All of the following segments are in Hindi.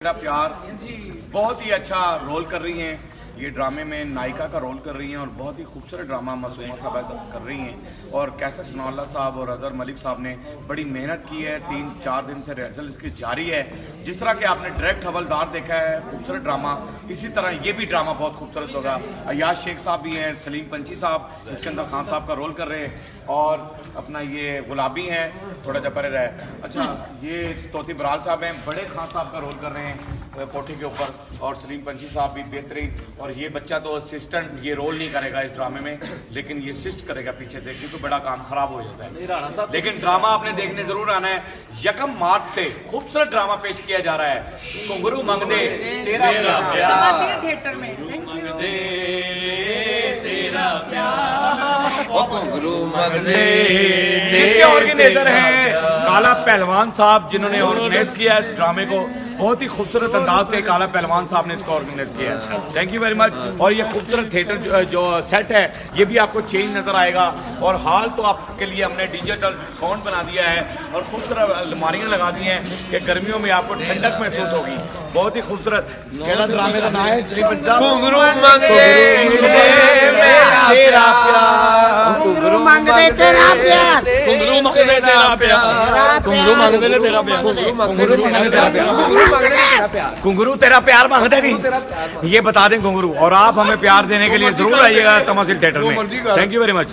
मेरा प्यार जी बहुत ही अच्छा रोल कर रही हैं। ये ड्रामे में नायिका का रोल कर रही हैं और बहुत ही खूबसूरत ड्रामा मासूमा साहब ऐसा कर रही हैं। और कैसर सनाउल्लाह साहब और अजहर मलिक साहब ने बड़ी मेहनत की है। 3-4 दिन से रिहर्सल इसकी जारी है। जिस तरह के आपने डायरेक्ट हवलदार देखा है खूबसूरत ड्रामा, इसी तरह ये भी ड्रामा बहुत खूबसूरत होगा। अयाज शेख साहब भी हैं, सलीम पंची साहब इसके अंदर खान साहब का रोल कर रहे हैं और अपना ये गुलाबी हैं थोड़ा जा परे रहे। अच्छा, ये तोती बराल साहब हैं, बड़े खान साहब का रोल कर रहे हैं कोठी के ऊपर, और सलीम पंची साहब भी बेहतरीन। और ये बच्चा तो असिस्टेंट ये रोल नहीं करेगा इस ड्रामे में, लेकिन ये असिस्ट करेगा पीछे से क्योंकि बड़ा काम खराब हो जाता है। लेकिन ड्रामा आपने देखने जरूर आना है। 1 मार्च से खूबसूरत ड्रामा पेश किया जा रहा है, घुंघरू मंगदे तेरा प्यार थिएटर में। जिसके ऑर्गेनाइजर हैं काला पहलवान साहब, जिन्होंने ऑर्गेनाइज किया है इस ड्रामे को। बहुत ही खूबसूरत अंदाज से काला पहलवान साहब ने इसको ऑर्गेनाइज किया है। Thank you very much. और ये खूबसूरत थिएटर जो सेट है ये भी आपको चेंज नजर आएगा। और हॉल तो आपके लिए हमने डिजिटल साउंड बना दिया है और खूबसूरत अलमारियां लगा दी हैं कि गर्मियों में आपको ठंडक महसूस होगी। बहुत ही खूबसूरत केड़ा ड्रामे का नाम है घुंघरू मंगदे तेरा प्यार, घुंघरू मंगदे तेरा प्यार, घुंघरू मंगदे तेरा प्यार, घुंघरू मंगदे तेरा प्यार, घुंघरू मंगदे तेरा प्यार, घुंघरू तेरा प्यार मांगते नहीं, ये बता दें घुंघरू। और आप हमें प्यार देने के लिए जरूर आइएगा तमाशिल थिएटर में। Thank you very much.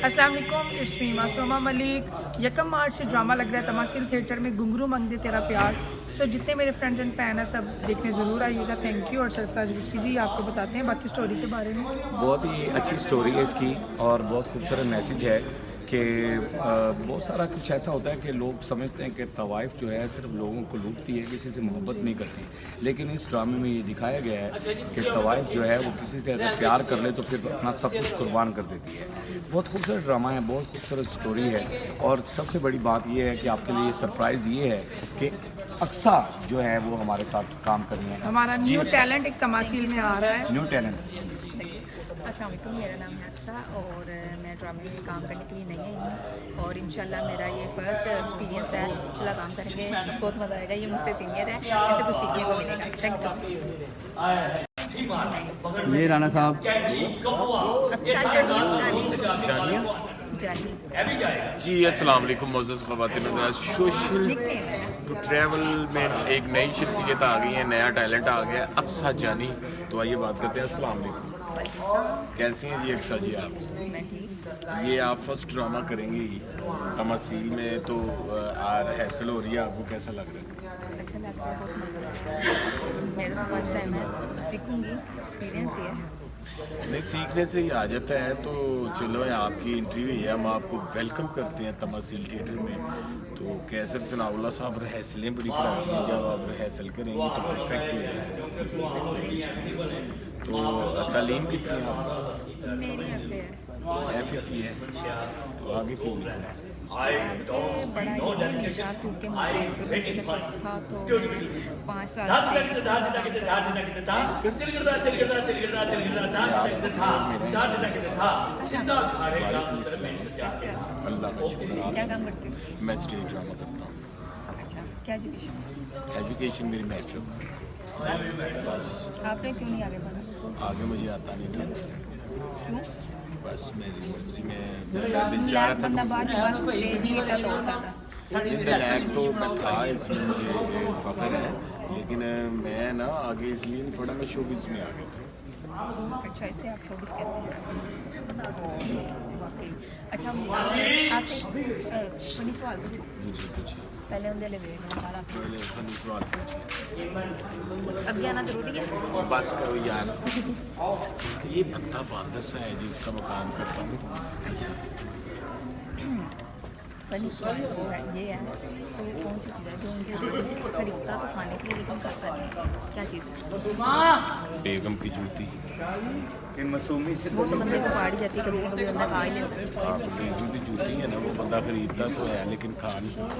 अस्सलाम वालेकुम, इट्स मी मासूमा मलिक। 1 मार्च से ड्रामा लग रहा है तमाशिल थिएटर में, घुंघरू मंगदे तेरा प्यार। सो जितने मेरे फ्रेंड्स एंड फैन हैं सब देखने ज़रूर आइएगा। Thank you. और सरफराज विक्की जी आपको बताते हैं बाकी स्टोरी के बारे में। बहुत ही अच्छी स्टोरी है इसकी और बहुत खूबसूरत मैसेज है कि बहुत सारा कुछ ऐसा होता है कि लोग समझते हैं कि तवाइफ जो है सिर्फ लोगों को लूटती है, किसी से मोहब्बत नहीं करती। लेकिन इस ड्रामे में ये दिखाया गया है कि तवाइफ जो है वो किसी से अगर प्यार कर ले तो फिर अपना सब कुछ कुर्बान कर देती है। बहुत खूबसूरत ड्रामा है, बहुत खूबसूरत स्टोरी है। और सबसे बड़ी बात ये है कि आपके लिए सरप्राइज़ ये है कि अक्सा जो है वो हमारे साथ काम करनी है। हमारा न्यू टैलेंट एक तमाशील में आ रहा है। New talent. अस्सलाम वालेकुम, मेरा नाम है अक्सा और मैं ड्रामे में काम करने के लिए नहीं आई हूँ और इंशाल्लाह मेरा ये फर्स्ट एक्सपीरियंस है। इंशाल्लाह काम करेंगे, बहुत मज़ा आएगा। ये मुझसे सीनियर है, इससे कुछ सीखने को मिलेगा। Thank you so much. ये राणा साहब अक्सा जानी जी अस्सलाम वालेकुम मोअज़्ज़ज़ ख़वातीन हज़रात। सोशल टू ट्रैवल में एक नई शख्सियत आ गई है, नया टैलेंट आ गया है, अक्सा जानी। तो आइए बात करते हैं। अस्सलाम वालेकुम, कैसी हैं जी अक्सा जी आप? मैं ठीक। ये आप फर्स्ट ड्रामा करेंगी तमासील में, तो रिहर्सल हो रही है, आपको कैसा लग रहा है? अच्छा लग रहा है, बहुत मज़ा आ रहा है। मेरा तो फर्स्ट टाइम है, सीखूंगी, एक्सपीरियंस ही है। नहीं, सीखने से ही आ जाता है। तो चलो आपकी इंटरव्यू है, हम आपको वेलकम करते हैं तमासील थिएटर में। तो कैसर सनाउल्लाह साहब रिहर्सलें बड़ी कराती हैं, जब आप रिहर्सल करेंगे तो परफेक्ट हो जाएगा। तो तालीम कितनी है आपकी? मेरी एफ की है, तो आगे क्यों नहीं? बड़ा इसलिए नहीं था क्योंकि मुझे इंटरव्यू था तो मैं 5 साल से इस काम में काम कर रही हूँ। अल्लाह का शुक्र। क्या काम करते हो? मैं स्टेज ड्रामा करता हूँ। अच्छा, क्या एजुकेशन? एजुकेशन मेरी मैट्रिक है। बस आपने क्यों नहीं आगे बढ़ा? आगे मुझे आता नहीं था, क्यों? बस मेरी मर्जी में दिल चाह रहा था। बंदा बाद में बात स्टेज नहीं का तो फायदा। लायक तो मैं था, इसमें मुझे फख्र है, लेकिन मैं ना आगे इसलिए नहीं पढ़ा, मैं शोबिज़ में आ गया था। अच्छा, इससे आप शोबिज़ कहते हैं? वाकई। अच्छा, आपसे फनी सवाल पूछूं? मुझे कुछ पहले उनके लिए वेट सारा पहले फनी सवाल पूछिए। अगे आना जरूरी है। बस करो यार, ये बंदा बहादुर सा है जिसका मैं काम करता हूँ। फनी सवाल ये है, तो कौन सी चीज़ है जो इंसान खरीदता तो खाने के लिए लेकिन करता नहीं है? क्या चीज़ है? बेगम की जूती। कि मासूमी से वो तो बंदे को पाड़ी जाती है, कभी कभी बंदा खा ही लेता है। आप बेगम की जूती है ना, वो बंदा खरीदता तो है लेकिन खा नहीं सकता।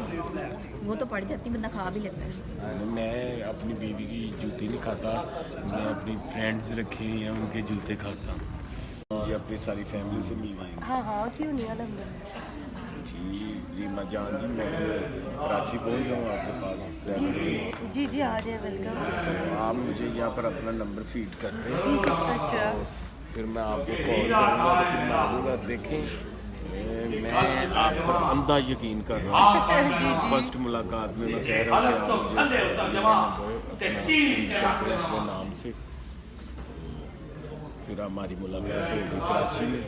वो तो पड़ जाती, बंदा खा भी लेता है। मैं अपनी बीवी की जूती नहीं खाता, मैं अपनी फ्रेंड्स रखे हैं उनके जूते खाता हूँ। ये अपनी सारी फैमिली से मिलवाएंगे। हाँ हाँ, क्यों नहीं, अलहम्दुलिल्लाह। रीमा जान जी, मैं कराची पहुंच जाऊँ आपके पास। जी जी जी जी आ जाए, वेलकम। तो आप मुझे यहाँ पर अपना नंबर फीड कर दें, अच्छा फिर मैं आपको कॉल करूँगा, तो फिर मैं आऊँगा। देखें, मैं आप पर अंधा यकीन कर रहा हूँ। फर्स्ट मुलाकात में मैं कह रहा हूँ कि आप मुझे अपने नाम से, फिर हमारी मुलाकात होगी कराची में,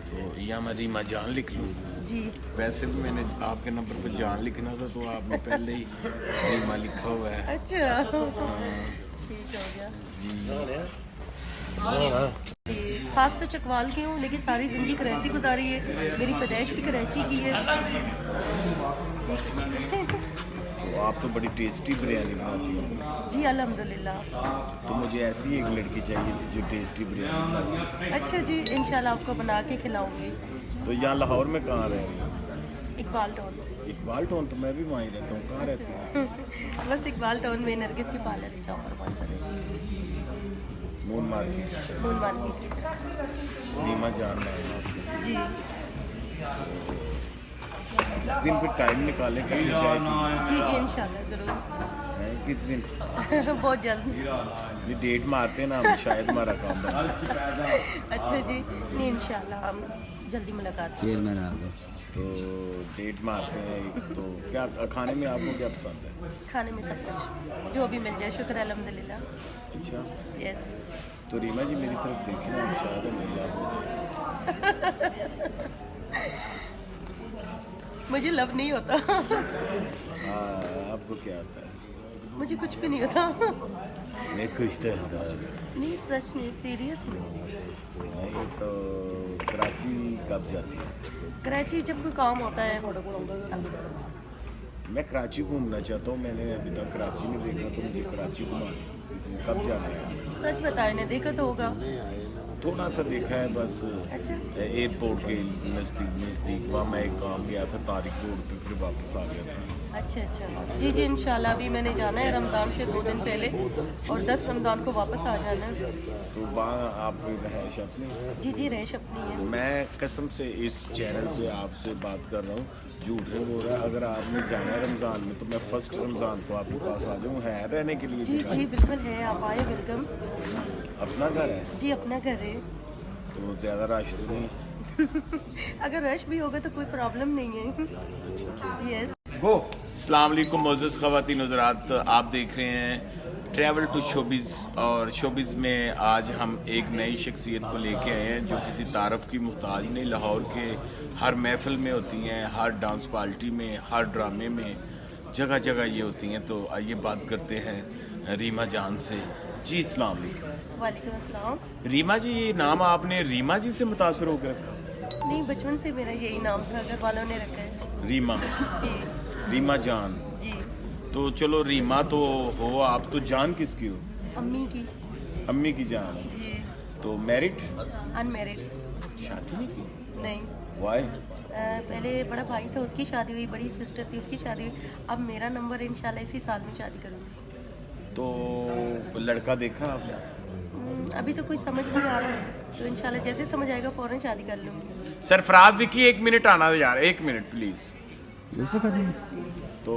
तो यहाँ मैं रीमा जान लिख लूँ। जी वैसे भी मैंने आपके नंबर पर जान लिखना था, तो आपने पहले ही रीमा लिखा हुआ है। अच्छा ठीक हो गया। जी, खास तो चकवाल की हूँ, लेकिन सारी ज़िंदगी कराची गुजारी है। मेरी पैदाइश भी कराची की है। तो आप तो बड़ी टेस्टी बिरयानी बनाती हैं। जी अल्हम्दुलिल्लाह। तो मुझे ऐसी एक लड़की चाहिए थी जो टेस्टी बिरयानी बनाती है। अच्छा जी, इंशाल्लाह आपको बना के खिलाऊंगी। तो यहाँ लाहौर में कहाँ रह रही हैं? इकबाल टाउन। इकबाल टाउन, तो मैं भी वहीं रहता हूँ। कहाँ रहती हैं? बस इकबाल टाउन में नरगिस की पार्लर है, शॉप पर मून मार्केट। मून मार्केट की तरफ। रीमा जान नाम है आपका। जी जिस दिन फिर टाइम निकाले कभी चाय पी जी जी इंशाल्लाह ज़रूर। हैं, किस दिन बहुत जल्द। ये डेट मारते हैं ना हम, शायद हमारा काम बने। अच्छा जी, नहीं इंशाल्लाह हम जल्दी मुलाकात। तो डेट मारते हैं। तो क्या खाने में आपको क्या पसंद है? खाने में सब कुछ जो भी मिल जाए, शुक्र अल्हम्दुलिल्लाह। अच्छा, यस। तो रीमा जी मेरी तरफ देखिए ना, शायद मेरी लव हो जाए। मुझे लव नहीं होता। हाँ, आपको क्या आता है? मुझे कुछ भी नहीं होता। मैं कुछ तो है। नहीं सच में, सीरियस में। नहीं तो कराची कब जाती है? कराची जब कोई काम होता है तब। मैं कराची घूमना चाहता हूँ। मैंने अभी तक कराची नहीं देखा, तो मुझे कराची घुमा किसी कब जाना है? सच बताए ने देखा तो होगा। थोड़ा सा देखा है बस, अच्छा एयरपोर्ट के नज़दीक वहाँ मैं एक काम गया था तारिक रोड पे, फिर वापस आ गया था। अच्छा अच्छा जी जी इंशाल्लाह अभी मैंने जाना है रमज़ान से 2 दिन पहले, और 10 रमज़ान को वापस आ जाना है। तो वहाँ आप रहायश अपनी? जी जी रैश अपनी है। मैं कसम से इस चैनल पे आपसे बात कर रहा हूँ, झूठ नहीं बोल रहा। अगर आपने जाना है रमज़ान में, तो मैं फर्स्ट रमज़ान को आपके पास आ जाऊँ। है रहने के लिए जी जगह? जी बिल्कुल है, आप आए, वेलकम। अपना घर है जी अपना घर है। तो ज़्यादा रश तो नहीं? अगर रश भी होगा तो कोई प्रॉब्लम नहीं है। यस। गो। अस्सलाम वालेकुम मोअज़्ज़ज़ ख़वातीन हज़रात, आप देख रहे हैं ट्रैवल टू शोबिज़। और शोबिज़ में आज हम एक नई शख्सियत को लेके आए हैं जो किसी तारफ़ की मुहताज नहीं। लाहौर के हर महफ़िल में होती हैं, हर डांस पार्टी में, हर ड्रामे में, जगह जगह ये होती हैं। तो आइए बात करते हैं रीमा जान से। जी अस्सलाम वालेकुम। वालेकुम अस्सलाम। रीमा जी, ये नाम आपने रीमा जी से मुतासर होकर रखा? नहीं, बचपन से मेरा यही नाम था, घर वालों ने रखा है। रीमा, जी रीमा जान। जी। तो चलो रीमा तो हो, आप तो जान किसकी हो? अम्मी की। अम्मी की जान। जी। तो मैरिड? अनमेरिड। शादी नहीं की? नहीं। वाई? पहले बड़ा भाई था, उसकी शादी हुई, बड़ी सिस्टर थी, उसकी शादी हुई। अब मेरा नंबर है, इंशाल्लाह इसी साल में शादी करूँगी। तो लड़का देखा आपने? अभी तो कोई समझ नहीं आ रहा है, तो इंशाल्लाह जैसे समझ आएगा फ़ौरन शादी कर लूँगी। सरफराज विकी, 1 मिनट आना यार, 1 मिनट प्लीज। तो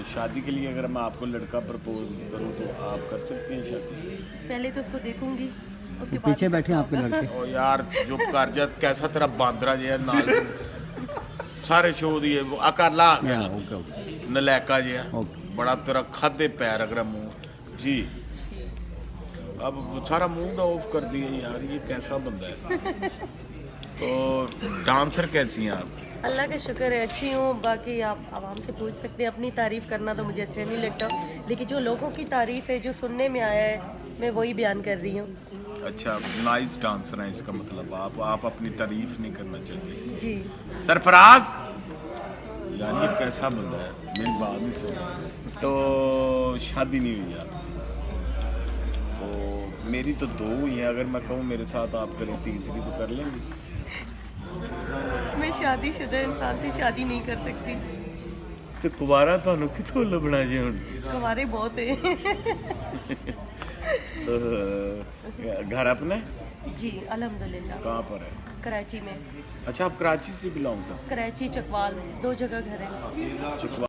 शादी के लिए अगर मैं आपको लड़का प्रपोज करूं तो आप कर सकती हैं शादी? पहले तो उसको देखूंगी, उसके बाद पीछे बैठे हैं आपके लड़के। ओ यार जो कर जा, कैसा तेरा बांदरा जिहा नाल सारे शो दिए वो अकाला आ गया ओके ओके नलैका जिहा, ओके। बड़ा तेरा खादे पैर अगर मुंह। जी, अब वो सारा मूड ऑफ कर दिया यार, ये कैसा बंदा है? तो डांसर कैसी हैं आप? अल्लाह का शुक्र है अच्छी हूँ। बाकी आप आवाम से पूछ सकते हैं, अपनी तारीफ़ करना तो मुझे अच्छा नहीं लगता, लेकिन जो लोगों की तारीफ़ है, जो सुनने में आया है, मैं वही बयान कर रही हूँ। अच्छा, नाइस डांसर हैं इसका मतलब आप अपनी तारीफ नहीं करना चाहते? जी। सरफराज यार ये कैसा बंदा है, मेरी बात नहीं सुन। तो शादी नहीं हुई यार? तो मेरी तो 2 हुई हैं, अगर मैं कहूँ मेरे साथ आप करें तीसरी तो कर लेंगे? मैं शादीशुदा इंसान से शादी नहीं कर सकती। तो कुवारा थानू कितों लभना जी हुण? हमारे बहुत है। तो घर अपना है? जी अल्हम्दुलिल्लाह। कहाँ पर है? कराची में। अच्छा, आप कराची से बिलोंग करते कराची चकवाल 2 जगह घर है। हैं?